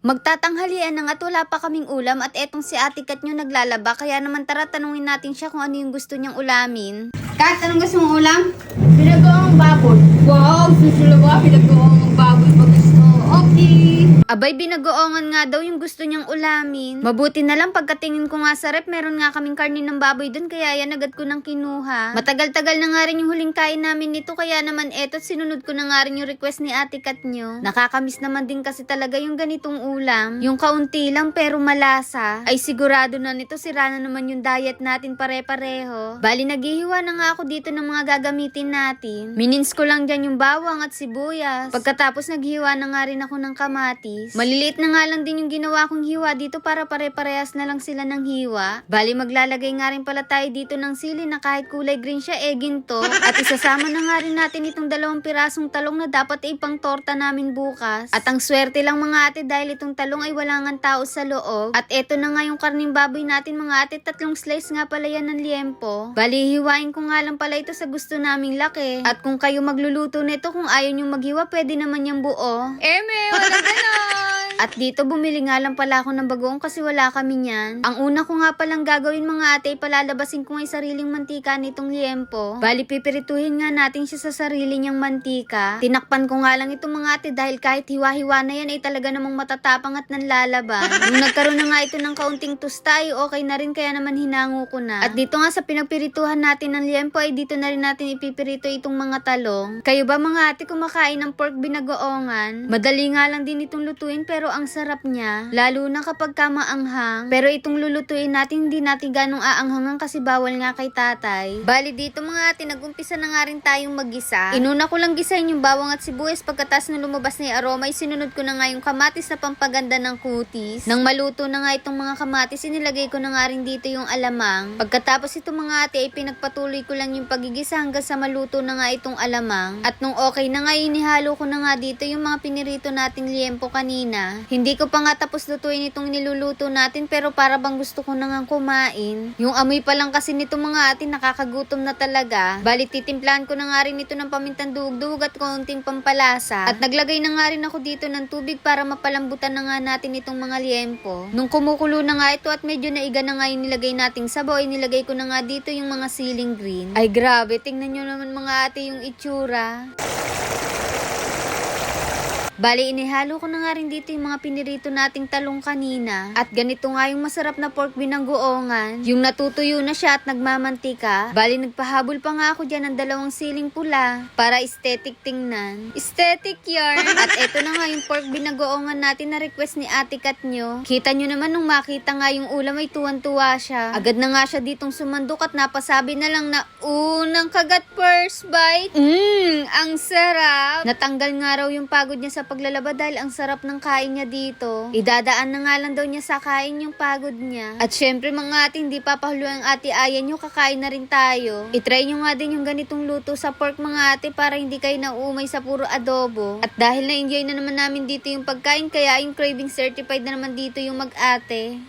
Magtatanghalian na nga't wala pa kaming ulam at etong si Ate Kat nyo naglalaba. Kaya naman tara tanungin natin siya kung ano yung gusto niyang ulamin. Kat, anong gusto mong ulam? Pinagawa ng baboy. Wow, susunod ba? Pinagawa ng baboy pag gusto. Okay. Abay, binagoongan nga daw yung gusto niyang ulamin. Mabuti na lang pagkatingin ko nga sa rep, meron nga kaming karne ng baboy dun, kaya yan agad ko nang kinuha. Matagal-tagal na nga rin yung huling kain namin nito, kaya naman eto, sinunod ko na nga rin yung request ni Ate Kat nyo. Nakakamiss naman din kasi talaga yung ganitong ulam. Yung kaunti lang pero malasa. Ay sigurado na nito, sira na naman yung diet natin pare-pareho. Bali, naghihiwa na nga ako dito ng mga gagamitin natin. Minins ko lang dyan yung bawang at sibuyas. Pagkatapos naghiwa na nga rin ako ng kamatis. Maliliit na nga lang din yung ginawa kong hiwa dito para pare-parehas na lang sila ng hiwa. Bali, maglalagay nga rin pala tayo dito ng sili na kahit kulay green siya, ginto. At isasama na nga rin natin itong 2 pirasong talong na dapat ipang torta namin bukas. At ang swerte lang mga ate dahil itong talong ay wala ngang tao sa loob. At eto na nga yung karning baboy natin mga ate, 3 slice nga pala yan ng liempo. Bali, hiwain ko nga lang pala ito sa gusto naming laki. At kung kayo magluluto nito, kung ayaw nyo maghiwa, pwede naman yung buo. Wala ganon! At dito bumili nga lang pala ako ng bagoong kasi wala kami niyan. Ang una ko nga palang gagawin mga ate, palalabasin ko nga yung sariling mantika nitong liempo. Bali, pipirituhin nga natin siya sa sarili niyang mantika. Tinakpan ko nga lang ito mga ate dahil kahit hiwa-hiwa na yan ay talaga namang matatapang at nanlalaban. Nung nagkaroon na nga ito ng kaunting tusta ay okay na rin, kaya naman hinango ko na. At dito nga sa pinagpirituhan natin ng liempo ay dito na rin natin ipipirito itong mga talong. Kayo ba mga ate kumakain ng pork binagoongan? Madali nga lang din itong lutuin pero ang sarap niya, lalo na kapag kamaanghang. Pero itong lulutuin natin, hindi natin ganong aanghangan kasi bawal nga kay tatay. Bali dito mga ate, nag-umpisa na nga rin tayong maggisa. Inuna ko lang gisahin yung bawang at sibuyas, pagkatas na lumabas na yung aroma, sinunod ko na nga yung kamatis na pampaganda ng kutis. Nang maluto na nga itong mga kamatis, inilagay ko na nga rin dito yung alamang. Pagkatapos ito mga ate, ay pinagpatuloy ko lang yung pagigisa hanggang sa maluto na nga itong alamang. At nung okay na nga, inihalo ko na nga dito yung mga pinirito nating liempo kanina. Hindi ko pa nga tapos lutuin itong niluluto natin pero para bang gusto ko na nga kumain. Yung amoy pa lang kasi nito mga ate, nakakagutom na talaga. Bali, titimplahan ko na nga rin ito ng pamintang duhog-duhog at konting pampalasa. At naglagay na nga rin ako dito ng tubig para mapalambutan na nga natin itong mga liempo. Nung kumukulo na nga ito at medyo naiga na nga yung nilagay nating sabaw, ay nilagay ko na nga dito yung mga siling green. Ay grabe, tingnan nyo naman mga ate yung itsura. Bali, inihalo ko na nga rin dito yung mga pinirito nating talong kanina. At ganito nga yung masarap na pork binanggoongan. Yung natutuyo na siya at nagmamantika. Bali, nagpahabol pa nga ako dyan ng 2 siling pula para aesthetic tingnan. Aesthetic yarn! At eto na nga yung pork binanggoongan natin na request ni Ate Kat nyo. Kita nyo naman nung makita nga yung ulam ay tuwan-tuwa siya. Agad na nga siya ditong sumandok at napasabi na lang na unang kagat first bite. Ang sarap! Natanggal nga raw yung pagod niya sa paglalaba dahil ang sarap ng kain niya dito. Idadaan na nga lang daw niya sa kain yung pagod niya. At syempre mga ate, hindi papahuluan ang ate Aya nyo, kakain na rin tayo. I-try nyo nga din yung ganitong luto sa pork mga ate para hindi kayo nauumay sa puro adobo. At dahil na-enjoy na naman namin dito yung pagkain, kaya yung craving certified na naman dito yung mag-ate.